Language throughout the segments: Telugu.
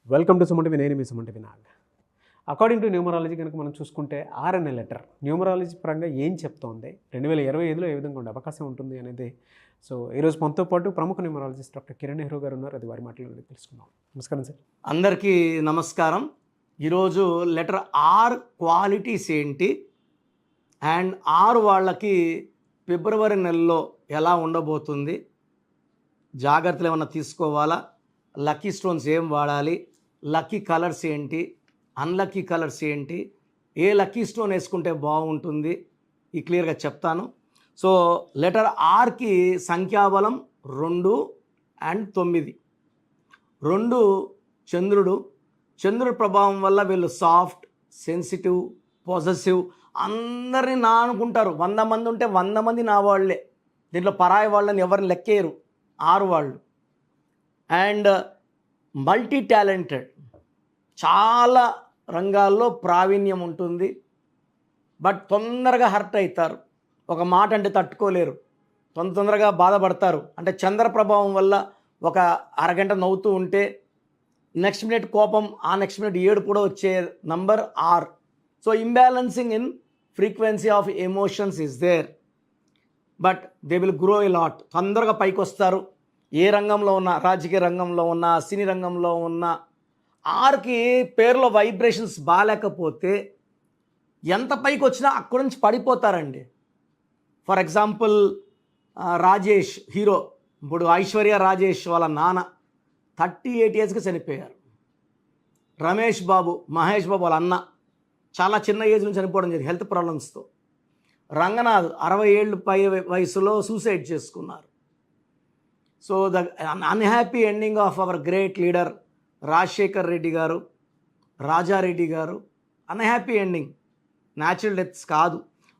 వెల్కమ్ టు సుమంటి నేను మీ సుమంటి వినాగ్. అకార్డింగ్ టు న్యూమరాలజీ కనుక మనం చూసుకుంటే ఆర్ అనే లెటర్ న్యూమరాలజీ పరంగా ఏం చెప్తోంది, 2025లో ఏ విధంగా ఉండే అవకాశం ఉంటుంది అనేది. సో ఈరోజు మనతో పాటు ప్రముఖ న్యూమరాలజిస్ట్ డాక్టర్ కిరణ్ నెహ్రూ గారు ఉన్నారు. అది వారి మాటలు తెలుసుకుందాం. నమస్కారం సార్. అందరికీ నమస్కారం. ఈరోజు లెటర్ ఆర్ క్వాలిటీస్ ఏంటి అండ్ ఆర్ వాళ్ళకి ఫిబ్రవరి నెలలో ఎలా ఉండబోతుంది, జాగ్రత్తలు ఏమన్నా తీసుకోవాలా, లక్కీ స్టోన్స్ ఏం వాడాలి, లక్కీ కలర్స్ ఏంటి, అన్లక్కీ కలర్స్ ఏంటి, ఏ లక్కీ స్టోన్ వేసుకుంటే బాగుంటుంది, ఈ క్లియర్గా చెప్తాను. సో లెటర్ ఆర్కి సంఖ్యాబలం 2 అండ్ 9. 2 చంద్రుడి ప్రభావం వల్ల వీళ్ళు సాఫ్ట్, సెన్సిటివ్, పాజిటివ్, అందరినీ నా అనుకుంటారు. 100 మంది ఉంటే 100 మంది నా వాళ్ళే, దీంట్లో పరాయి వాళ్ళని ఎవరిని లెక్కేయరు ఆరు వాళ్ళు. అండ్ మల్టీ టాలెంటెడ్, చాలా రంగాల్లో ప్రావీణ్యం ఉంటుంది. బట్ తొందరగా హర్ట్ అవుతారు, ఒక మాట అంటే తట్టుకోలేరు, తొందరగా బాధపడతారు. అంటే చంద్ర ప్రభావం వల్ల ఒక అరగంట నవ్వుతూ ఉంటే నెక్స్ట్ మినిట్ కోపం, ఆ నెక్స్ట్ మినిట్ ఏడు కూడా వచ్చే number R. So imbalancing in frequency of emotions is there, but they will grow a lot. తొందరగా పైకి వస్తారు. ఏ రంగంలో ఉన్నా, రాజకీయ రంగంలో ఉన్నా, సినీ రంగంలో ఉన్నా, ఆర్కి పేరులో వైబ్రేషన్స్ బాగాలేకపోతే ఎంత పైకి వచ్చినా అక్కడి నుంచి పడిపోతారండి. ఫర్ ఎగ్జాంపుల్ రాజేష్ హీరో, ఇప్పుడు ఐశ్వర్య రాజేష్ వాళ్ళ నాన్న 38 ఏజ్కి చనిపోయారు. రమేష్ బాబు, మహేష్ బాబు వాళ్ళ అన్న చాలా చిన్న ఏజ్ నుంచి చనిపోవడం జరిగింది హెల్త్ ప్రాబ్లమ్స్తో. రంగనాథ్ 60 ఏళ్ళు పై వయసులో సూసైడ్ చేసుకున్నారు. So the unhappy ending of our great leader Rajasekhar Reddy గారు, రాజారెడ్డి గారు, అన్హ్యాపీ ఎండింగ్, న్యాచురల్ డెత్స్ కాదు.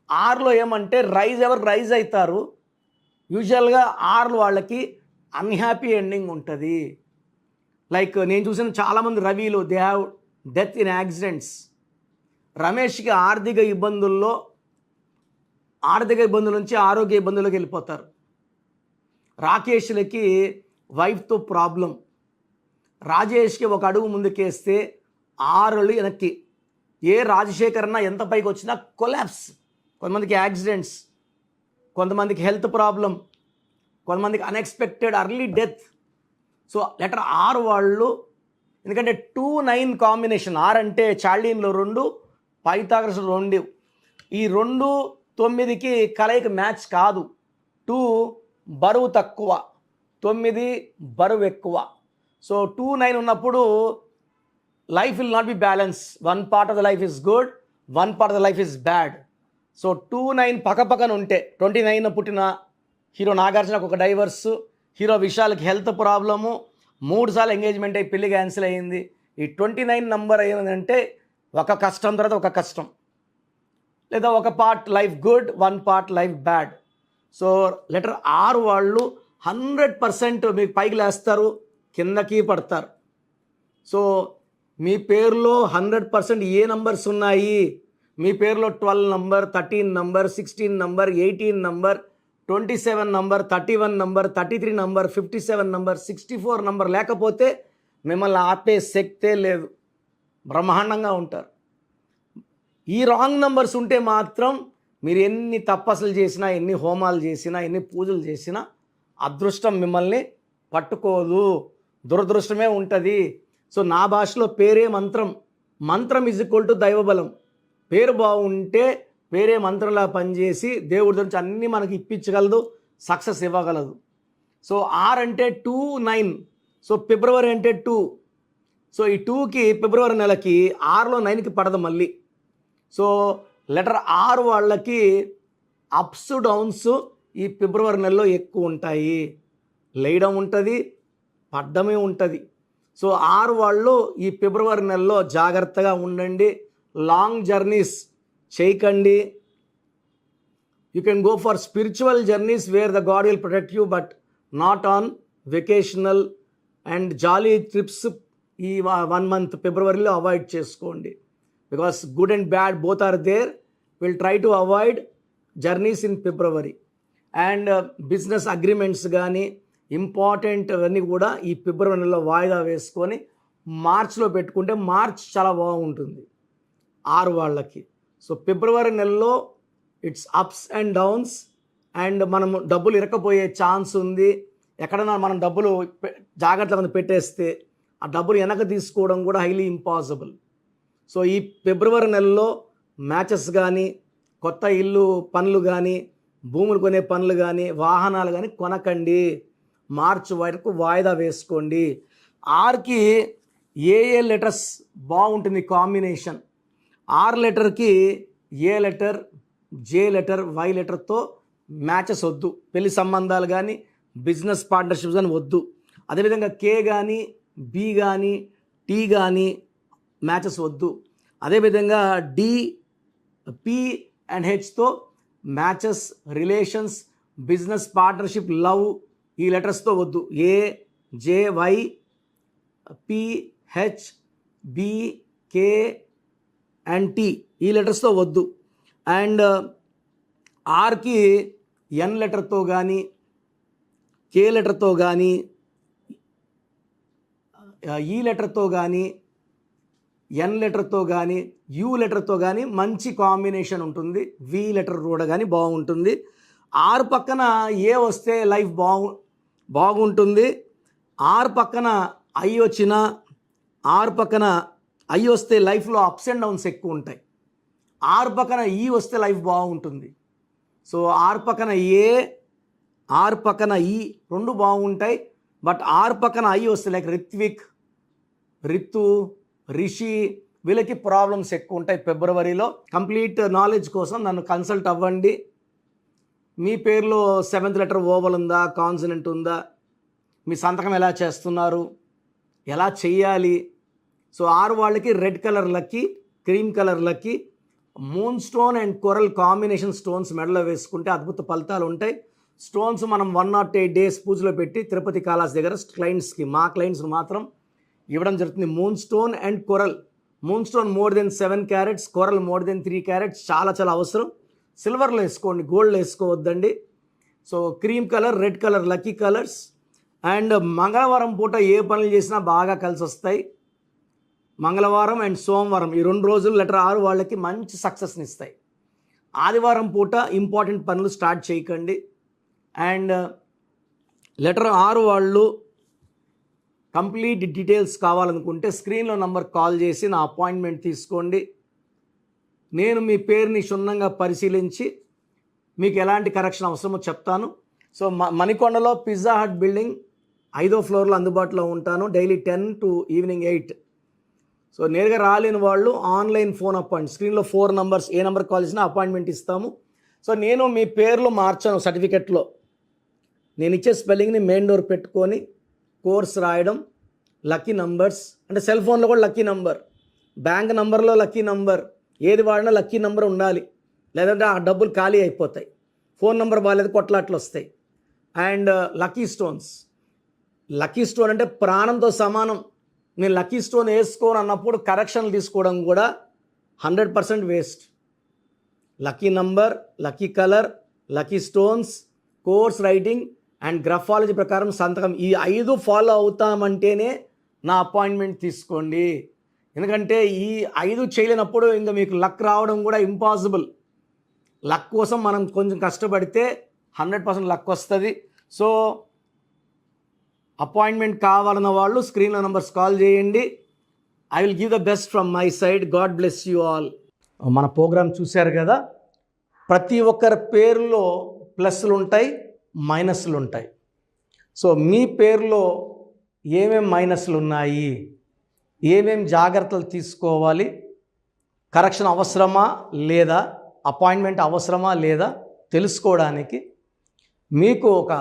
ఆర్లో ఏమంటే ఎవరు రైజ్ అవుతారు, యూజువల్గా ఆర్లు వాళ్ళకి అన్హ్యాపీ ఎండింగ్ ఉంటుంది. లైక్ నేను చూసిన చాలామంది రవిలు, they have death in accidents. రమేష్కి ఆర్థిక ఇబ్బందుల నుంచి ఆరోగ్య ఇబ్బందుల్లోకి వెళ్ళిపోతారు. రాకేష్లకి వైఫ్తో ప్రాబ్లం. రాజేష్కి ఒక అడుగు ముందుకేస్తే 6 వెనక్కి. ఏ రాజశేఖర్ అన్న ఎంత పైకి వచ్చినా కొలాప్స్. కొంతమందికి యాక్సిడెంట్స్, కొంతమందికి హెల్త్ ప్రాబ్లం, కొంతమందికి unexpected early death. So letter R వాళ్ళు, ఎందుకంటే 2-9 కాంబినేషన్. ఆర్ అంటే చార్లీన్లో 2, పైథాగరస్ 2. ఈ 2, 9కి కలయిక మ్యాచ్ కాదు. 2 బరువు తక్కువ, 9 బరువు ఎక్కువ. సో 2-9 ఉన్నప్పుడు life will not be balance. 1 part of the life is good, 1 part of the life is bad. So 2-9 పక్కపక్కన ఉంటే, 29 పుట్టిన హీరో నాగార్జునకు ఒక డైవర్స్, హీరో విశాల్కి హెల్త్ ప్రాబ్లము, 3 సార్లు ఎంగేజ్మెంట్ అయ్యి పెళ్లి క్యాన్సిల్ అయ్యింది. ఈ 29 నంబర్ అయ్యిందంటే ఒక కష్టం తర్వాత ఒక కష్టం, లేదా ఒక part life good, 1 part life bad. So letter R వాళ్ళు 100% మీకు పైకి లేస్తారు, కిందకి పడతారు. సో మీ పేరులో 100% ఏ నంబర్స్ ఉన్నాయి, మీ పేరులో 12 number, 13 number, 16 number, 18 number, 27 number, 31 number, 33 number, 57 number, 64 number లేకపోతే మిమ్మల్ని ఆపే శక్తే లేదు, బ్రహ్మాండంగా ఉంటారు. ఈ రాంగ్ నంబర్స్ ఉంటే మాత్రం మీరు ఎన్ని తపస్సులు చేసినా, ఎన్ని హోమాలు చేసినా, ఎన్ని పూజలు చేసినా అదృష్టం మిమ్మల్ని పట్టుకోదు, దురదృష్టమే ఉంటుంది. సో నా భాషలో పేరే మంత్రం, మంత్రం ఈజ్ ఈక్వల్ టు దైవబలం. పేరు బాగుంటే పేరే మంత్రంలా పనిచేసి దేవుడి నుంచి అన్నీ మనకి ఇప్పించగలదు, సక్సెస్ ఇవ్వగలదు. సో ఆర్ అంటే 2-9. సో ఫిబ్రవరి అంటే 2. సో ఈ 2కి ఫిబ్రవరి నెలకి 6లో 9కి పడదు మళ్ళీ. సో లెటర్ ఆర్ వాళ్ళకి అప్స్ డౌన్స్ ఈ ఫిబ్రవరి నెలలో ఎక్కువ ఉంటాయి. లేయడం ఉంటుంది, పడ్డమే ఉంటుంది. సో ఆర్ వాళ్ళు ఈ ఫిబ్రవరి నెలలో జాగ్రత్తగా ఉండండి, లాంగ్ జర్నీస్ చేయకండి. You can go for spiritual journeys where the god will protect you, but not on vacational and jolly trips ఈ 1 మంత్ ఫిబ్రవరిలో అవాయిడ్ చేసుకోండి. Because good and bad both are there. Will try to avoid journeys in February. And business agreements కానీ ఇంపార్టెంట్ అవన్నీ కూడా ఈ ఫిబ్రవరి నెలలో వాయిదా వేసుకొని మార్చ్లో పెట్టుకుంటే మార్చ్ చాలా బాగుంటుంది 6 వాళ్ళకి. సో ఫిబ్రవరి నెలలో it's ups and downs, and మనము డబ్బులు ఇరకపోయే ఛాన్స్ ఉంది. ఎక్కడైనా మనం డబ్బులు జాగ్రత్తగా పెట్టేస్తే ఆ డబ్బులు వెనక తీసుకోవడం కూడా హైలీ ఇంపాసిబుల్. సో ఈ ఫిబ్రవరి నెలలో మ్యాచెస్ కానీ, కొత్త ఇల్లు పనులు కానీ, భూములు కొనే పనులు కానీ, వాహనాలు కానీ కొనకండి. మార్చ్ వరకు వాయిదా వేసుకోండి. ఆర్కి ఏ లెటర్స్ బాగుంటుంది కాంబినేషన్? ఆర్ లెటర్కి A letter, J letter, Y లెటర్తో మ్యాచెస్ వద్దు. పెళ్లి సంబంధాలు కానీ, బిజినెస్ పార్ట్నర్షిప్స్ కానీ వద్దు. అదేవిధంగా కే కానీ, బి కానీ, టీ కానీ మ్యాచెస్ వద్దు. అదేవిధంగా డి, పి అండ్ హెచ్తో matches, relations, business partnership, love ఈ లెటర్స్తో వద్దు. A, J, Y, P, H, B, K and T ఈ లెటర్స్తో వద్దు. అండ్ ఆర్కి ఎన్ లెటర్తో కానీ, కే లెటర్తో కానీ, ఈ లెటర్తో కానీ, ఎన్ లెటర్తో కానీ, యూ లెటర్తో కానీ మంచి కాంబినేషన్ ఉంటుంది. వి లెటర్ కూడా కానీ బాగుంటుంది. ఆర్ పక్కన ఏ వస్తే లైఫ్ బాగుంటుంది. ఆర్ పక్కన ఐ వచ్చిన, ఆర్ పక్కన ఐ వస్తే లైఫ్లో అప్స్ అండ్ డౌన్స్ ఎక్కువ ఉంటాయి. ఆర్ పక్కన ఈ వస్తే లైఫ్ బాగుంటుంది. సో ఆర్ పక్కన ఏ, ఆర్ పక్కన ఈ రెండు బాగుంటాయి. బట్ ఆర్ పక్కన ఐ వస్తే లైక్ రిత్విక్, రితు, రిషి వీళ్ళకి ప్రాబ్లమ్స్ ఎక్కువ ఉంటాయి ఫిబ్రవరిలో. కంప్లీట్ నాలెడ్జ్ కోసం నన్ను కన్సల్ట్ అవ్వండి. మీ పేరులో 7th లెటర్ ఓవల్ ఉందా, కాన్సనెంట్ ఉందా, మీ సంతకం ఎలా చేస్తున్నారు, ఎలా చెయ్యాలి? సో ఆరు వాళ్ళకి red colour lucky, cream colour lucky, moon stone and coral combination stones మెడలో వేసుకుంటే అద్భుత ఫలితాలు ఉంటాయి. స్టోన్స్ మనం 108 days పూజలో పెట్టి తిరుపతి కాలాస్ దగ్గర క్లయింట్స్కి, మా క్లయింట్స్కి మాత్రం ఇవ్వడం జరుగుతుంది. Moon stone and coral. Moon stone more than 7 carats, coral more than 3 carats చాలా చాలా అవసరం. సిల్వర్లో వేసుకోండి, గోల్డ్లో వేసుకోవద్దండి. So cream colour, red colour lucky colours. And మంగళవారం పూట ఏ పనులు చేసినా బాగా కలిసి వస్తాయి. మంగళవారం అండ్ సోమవారం ఈ 2 రోజులు లెటర్ 6 వాళ్ళకి మంచి సక్సెస్ని ఇస్తాయి. ఆదివారం పూట ఇంపార్టెంట్ పనులు స్టార్ట్ చేయకండి. అండ్ లెటర్ 6 వాళ్ళు కంప్లీట్ డీటెయిల్స్ కావాలనుకుంటే స్క్రీన్లో నంబర్ కాల్ చేసి నా అపాయింట్మెంట్ తీసుకోండి. నేను మీ పేరుని క్షుణ్ణంగా పరిశీలించి మీకు ఎలాంటి కరెక్షన్ అవసరమో చెప్తాను. సో మణికొండలో పిజ్జా హట్ బిల్డింగ్ 5వ ఫ్లోర్లో అందుబాటులో ఉంటాను. Daily 10 to evening 8. సో నేరుగా రాలేని వాళ్ళు ఆన్లైన్ ఫోన్ అపాయింట్, స్క్రీన్లో 4 numbers, ఏ నెంబర్ కాల్ చేసినా అపాయింట్మెంట్ ఇస్తాము. సో నేను మీ పేర్లు మార్చాను సర్టిఫికెట్లో. నేను ఇచ్చే స్పెల్లింగ్ని మెయిన్ డోర్ పెట్టుకొని కోర్స్ రాయడం, లక్కీ నంబర్స్ అంటే సెల్ ఫోన్లో కూడా లక్కీ నంబర్, బ్యాంక్ నంబర్లో లక్కీ నంబర్, ఏది వాడినా లక్కీ నంబర్ ఉండాలి, లేదంటే ఆ డబ్బులు ఖాళీ అయిపోతాయి. ఫోన్ నెంబర్ బాగాలేదు, కొట్లాట్లు వస్తాయి. And lucky stones. Lucky stone అంటే ప్రాణంతో సమానం. నేను లక్కీ స్టోన్ వేసుకోను అన్నప్పుడు కరెక్షన్లు తీసుకోవడం కూడా 100% waste. Lucky number, lucky colour, lucky stones, course writing and graphology ప్రకారం సంతకం, ఈ 5 ఫాలో అవుతామంటేనే నా అపాయింట్మెంట్ తీసుకోండి. ఎందుకంటే ఈ 5 చేయలేనప్పుడు ఇంకా మీకు లక్ రావడం కూడా ఇంపాసిబుల్. లక్ కోసం మనం కొంచెం కష్టపడితే 100% లక్ వస్తుంది. సో అపాయింట్మెంట్ కావాలన్న వాళ్ళు స్క్రీన్లో నంబర్స్ కాల్ చేయండి. I will give the best from my side. God bless you all. మన ప్రోగ్రామ్ చూశారు కదా. ప్రతి ఒక్కరి పేరులో ప్లస్లు ఉంటాయి, మైనస్లు ఉంటాయి. సో మీ పేరులో ఏమేం మైనస్లు ఉన్నాయి, ఏమేం జాగ్రత్తలు తీసుకోవాలి, కరెక్షన్ అవసరమా లేదా, అపాయింట్మెంట్ అవసరమా లేదా తెలుసుకోవడానికి మీకు ఒక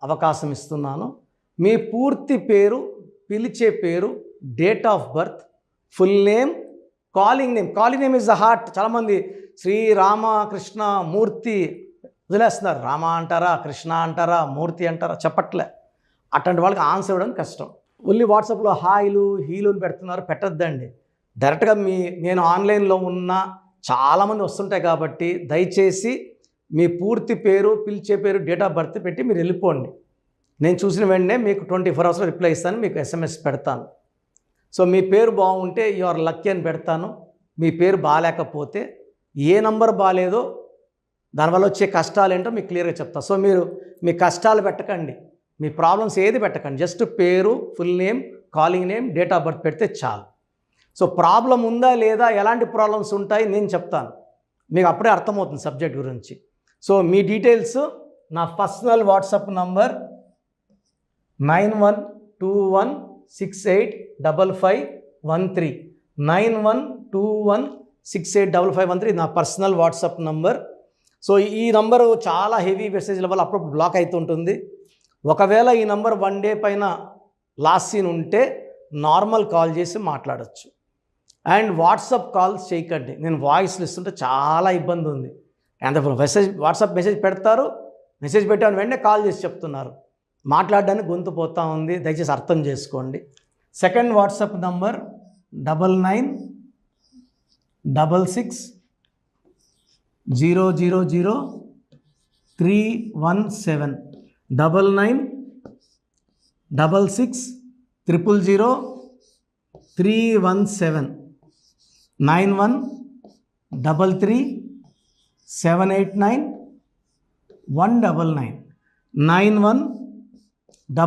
అవకాశం ఇస్తున్నాను. మీ పూర్తి పేరు, పిలిచే పేరు, date of birth, full name, calling name. Calling name is the heart. చాలామంది శ్రీ రామ కృష్ణ మూర్తి వదిలేస్తున్నారు. రామ అంటారా, కృష్ణ అంటారా, మూర్తి అంటారా చెప్పట్లే. అట్లాంటి వాళ్ళకి ఆన్సర్ ఇవ్వడం కష్టం. ఓన్లీ వాట్సాప్లో హాయిలు హీలు పెడుతున్నారు, పెట్టద్దండి. డైరెక్ట్గా నేను ఆన్లైన్లో ఉన్న చాలామంది వస్తుంటాయి కాబట్టి దయచేసి మీ పూర్తి పేరు, పిలిచే పేరు, డేట్ ఆఫ్ బర్త్ పెట్టి మీరు వెళ్ళిపోండి. నేను చూసిన వెంటనే మీకు 24 hours రిప్లై ఇస్తాను, మీకు SMS పెడతాను. సో మీ పేరు బాగుంటే యు ఆర్ లక్కీ అని పెడతాను. మీ పేరు బాగాలేకపోతే ఏ నంబర్ బాగాలేదో దానివల్ల వచ్చే కష్టాలు ఏంటో మీకు క్లియర్గా చెప్తాను. సో మీరు మీ కష్టాలు పెట్టకండి, మీ ప్రాబ్లమ్స్ ఏది పెట్టకండి, జస్ట్ పేరు, full name, calling name, date of birth పెడితే చాలు. సో ప్రాబ్లం ఉందా లేదా, ఎలాంటి ప్రాబ్లమ్స్ ఉంటాయి నేను చెప్తాను, మీకు అప్పుడే అర్థమవుతుంది సబ్జెక్ట్ గురించి. సో మీ డీటెయిల్స్ నా పర్సనల్ వాట్సాప్ నంబర్ 9121685513 9121685513 నా పర్సనల్ వాట్సాప్ నంబర్. సో ఈ నంబరు చాలా హెవీ మెసేజ్ల వల్ల అప్పుడప్పుడు బ్లాక్ అవుతుంటుంది. ఒకవేళ ఈ నంబర్ 1 డే పైన లాస్ట్ సీన్ ఉంటే నార్మల్ కాల్ చేసి మాట్లాడచ్చు. అండ్ వాట్సాప్ కాల్స్ చేయకండి, నేను వాయిస్లు ఇస్తుంటే చాలా ఇబ్బంది ఉంది. అంత వాట్సాప్ మెసేజ్ పెడతారు, మెసేజ్ పెట్టాను వెంటనే కాల్ చేసి చెప్తున్నారు, మాట్లాడడానికి గొంతు పోతా ఉంది, దయచేసి అర్థం చేసుకోండి. Second WhatsApp number 9966000317 9966000317 9133789199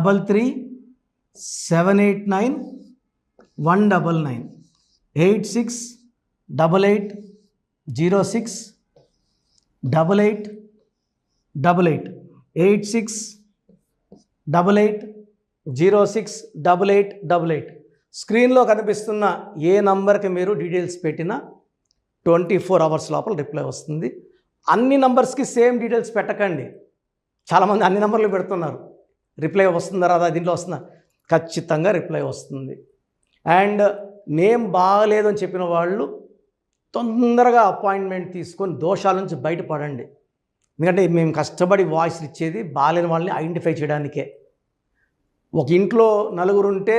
9133789199 8688068888 8688068888. స్క్రీన్లో కనిపిస్తున్న ఏ నంబర్కి మీరు డీటెయిల్స్ పెట్టినా 24 hours లోపల రిప్లై వస్తుంది. అన్ని నంబర్స్కి సేమ్ డీటెయిల్స్ పెట్టకండి, చాలామంది అన్ని నంబర్లు పెడుతున్నారు, రిప్లై వస్తుందా రాదా, దీంట్లో వస్తుందా, ఖచ్చితంగా రిప్లై వస్తుంది. అండ్ నేమ్ బాగలేదు అని చెప్పిన వాళ్ళు తొందరగా అపాయింట్మెంట్ తీసుకొని దోషాల నుంచి బయటపడండి. ఎందుకంటే మేము కష్టపడి వాయిస్ ఇచ్చేది బాగాలేని వాళ్ళని ఐడెంటిఫై చేయడానికే. ఒక ఇంట్లో నలుగురు ఉంటే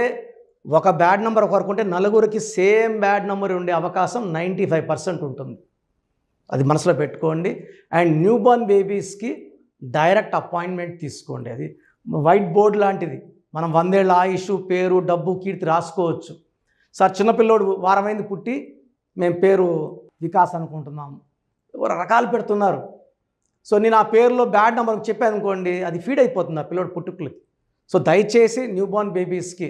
ఒక బ్యాడ్ నెంబర్ ఒకరికి ఉంటే నలుగురికి సేమ్ బ్యాడ్ నెంబర్ ఉండే అవకాశం 95% ఉంటుంది, అది మనసులో పెట్టుకోండి. అండ్ న్యూ బోర్న్ బేబీస్కి డైరెక్ట్ అపాయింట్మెంట్ తీసుకోండి, అది వైట్ బోర్డ్ లాంటిది, మనం 100 ఏళ్ళ ఆయుష్, పేరు, డబ్బు, కీర్తి రాసుకోవచ్చు. సార్ చిన్నపిల్లోడు వారమైంది పుట్టి మేము పేరు వికాస్ అనుకుంటున్నాము, రకాలు పెడుతున్నారు. సో నేను ఆ పేరులో బ్యాడ్ నెంబర్ చెప్పాను అనుకోండి, అది ఫీడ్ అయిపోతుంది ఆ పిల్లోడు పుట్టుకులకి. సో దయచేసి న్యూ బోర్న్ బేబీస్కి,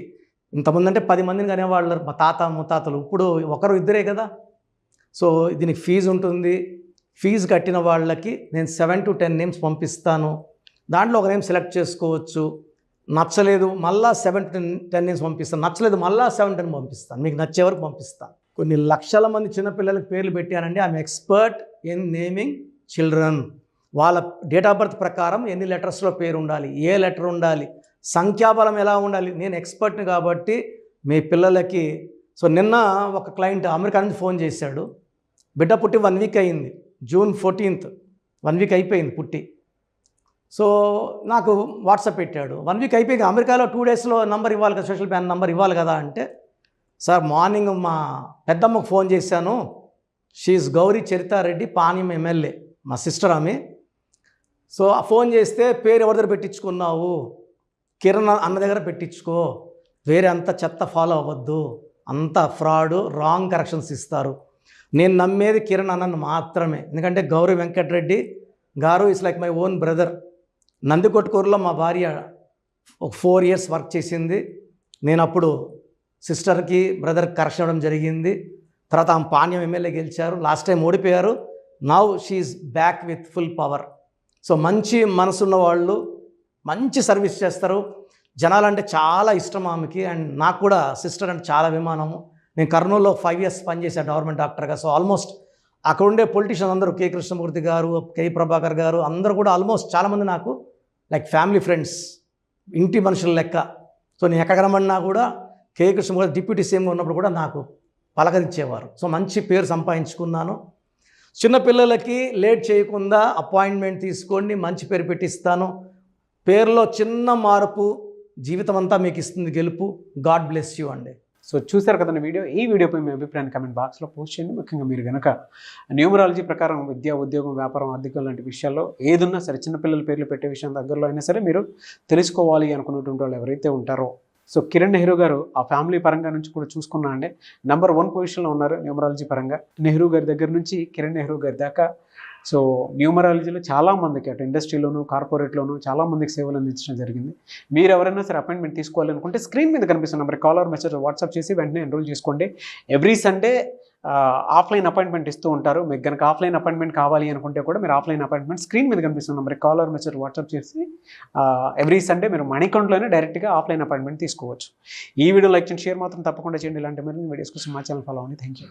ఇంతమంది అంటే 10 మందిని కనేవాళ్ళు మా తాత ముత్తాతలు, ఇప్పుడు ఒకరు ఇద్దరే కదా. సో దీనికి ఫీజు ఉంటుంది, ఫీజు కట్టిన వాళ్ళకి నేను 7 to 10 నేమ్స్ పంపిస్తాను, దాంట్లో ఒక నేమ్ సెలెక్ట్ చేసుకోవచ్చు. నచ్చలేదు మళ్ళీ 7 to 10 నేమ్స్ పంపిస్తాను, నచ్చలేదు మళ్ళీ 7 to 10 పంపిస్తాను, మీకు నచ్చే వరకు పంపిస్తాను. కొన్ని లక్షల మంది చిన్నపిల్లలకి పేర్లు పెట్టానండి, I'm expert in naming children. వాళ్ళ డేట్ ఆఫ్ బర్త్ ప్రకారం ఎన్ని లెటర్స్లో పేరు ఉండాలి, ఏ లెటర్ ఉండాలి, సంఖ్యాబలం ఎలా ఉండాలి, నేను ఎక్స్పర్ట్ని కాబట్టి మీ పిల్లలకి. సో నిన్న ఒక క్లయింట్ అమెరికా నుంచి ఫోన్ చేశాడు, బిడ్డ పుట్టి 1 week అయింది, June 14th 1 week అయిపోయింది పుట్టి. సో నాకు వాట్సాప్ పెట్టాడు, 1 week అయిపోయింది, అమెరికాలో 2 daysలో నంబర్ ఇవ్వాలి కదా, సోషల్ ప్యాన్ నంబర్ ఇవ్వాలి కదా అంటే, సార్ మార్నింగ్ మా పెద్దమ్మకు ఫోన్ చేశాను, షీఈస్ గౌరీ చరితారెడ్డి, పాణ్యం ఎమ్మెల్యే, మా సిస్టర్ ఆమె. సో ఆ ఫోన్ చేస్తే పేరు ఎవరి దగ్గర పెట్టించుకున్నావు, కిరణ్ అన్న దగ్గర పెట్టించుకో, వేరే అంత చెత్త ఫాలో అవ్వద్దు, అంత ఫ్రాడ్, రాంగ్ కరెక్షన్స్ ఇస్తారు. నేను నమ్మేది కిరణ్ అన్నను మాత్రమే, ఎందుకంటే గౌరీ వెంకటరెడ్డి గారు is like my own brother. నందికొట్కూరులో మా భార్య ఒక 4 years వర్క్ చేసింది, నేను అప్పుడు సిస్టర్కి బ్రదర్కి కరెక్షన్ అవ్వడం జరిగింది. తర్వాత ఆమె పాణ్యం ఎమ్మెల్యే గెలిచారు, లాస్ట్ టైం ఓడిపోయారు, now she's back with full power. So మంచి మనసున్న వాళ్ళు, మంచి సర్వీస్ చేస్తారు, జనాలంటే చాలా ఇష్టం ఆమెకి. అండ్ నాకు కూడా సిస్టర్ అంటే చాలా అభిమానము. నేను కర్నూలులో 5 years పనిచేశాను గవర్నమెంట్ డాక్టర్గా. సో ఆల్మోస్ట్ అక్కడ ఉండే పొలిటీషియన్స్ అందరూ, కె కృష్ణమూర్తి గారు, కె ప్రభాకర్ గారు, అందరూ కూడా ఆల్మోస్ట్ చాలామంది నాకు లైక్ ఫ్యామిలీ ఫ్రెండ్స్, ఇంటి మనుషుల లెక్క. సో నేను ఎక్కడ కనబడినా కూడా కె కృష్ణమూర్తి డిప్యూటీ సీఎంగా ఉన్నప్పుడు కూడా నాకు పలకరించేవారు. సో మంచి పేరు సంపాదించుకున్నాను. చిన్నపిల్లలకి లేట్ చేయకుండా అపాయింట్మెంట్ తీసుకోండి, మంచి పేరు పెట్టిస్తాను. పేరులో చిన్న మార్పు జీవితం అంతా మీకు ఇస్తుంది గెలుపు. గాడ్ బ్లెస్ యూ అండి. సో చూసారు కదండి వీడియో. ఈ వీడియోపై మీ అభిప్రాయాన్ని కమెంట్ బాక్స్లో పోస్ట్ చేయండి. ముఖ్యంగా మీరు కనుక న్యూమరాలజీ ప్రకారం విద్య, ఉద్యోగం, వ్యాపారం, ఆర్థికం లాంటి విషయాల్లో ఏదున్నా సరే, చిన్నపిల్లల పేర్లు పెట్టే విషయం దగ్గరలో అయినా సరే మీరు తెలుసుకోవాలి అనుకున్నటువంటి వాళ్ళు ఎవరైతే ఉంటారో సో కిరణ్ నెహ్రూ గారు ఆ ఫ్యామిలీ పరంగా నుంచి కూడా చూసుకున్నా అండి నెంబర్ 1 పొజిషన్లో ఉన్నారు న్యూమరాలజీ పరంగా. నెహ్రూ గారి దగ్గర నుంచి కిరణ్ నెహ్రూ గారి దాకా సో న్యూమరాలజీలో చాలామందికి అటు ఇండస్ట్రీలోను కార్పొరేట్లోను చాలామందికి సేవలు అందించడం జరిగింది. మీరు ఎవరైనా సరే అపాయింట్మెంట్ తీసుకోవాలనుకుంటే స్క్రీన్ మీద కనిపిస్తున్న number call or message WhatsApp చేసి వెంటనే ఎన్రోల్ చేసుకోండి. ఎవ్రీ సండే ఆఫ్లైన్ అపాయింట్మెంట్ ఇస్తూ ఉంటారు. మీకు కనుక ఆఫ్లైన్ అపాయింట్మెంట్ కావాలి అనుకుంటే కూడా మీరు ఆఫ్లైన్ అపాయింట్మెంట్ స్క్రీన్ మీద కనిపిస్తున్న number call or message WhatsApp చేసి ఎవ్రీ సండే మీరు మణికంఠలోనే డైరెక్ట్గా ఆఫ్లైన్ అపాయింట్మెంట్ తీసుకోవచ్చు. ఈ వీడియో లైక్ చేయండి, షేర్ మాత్రం తప్పకుండా చేయండి. ఇలాంటి మరిన్ని వీడియోస్ కోసం మా ఛానల్ ఫాలో అవ్వండి. Thank you.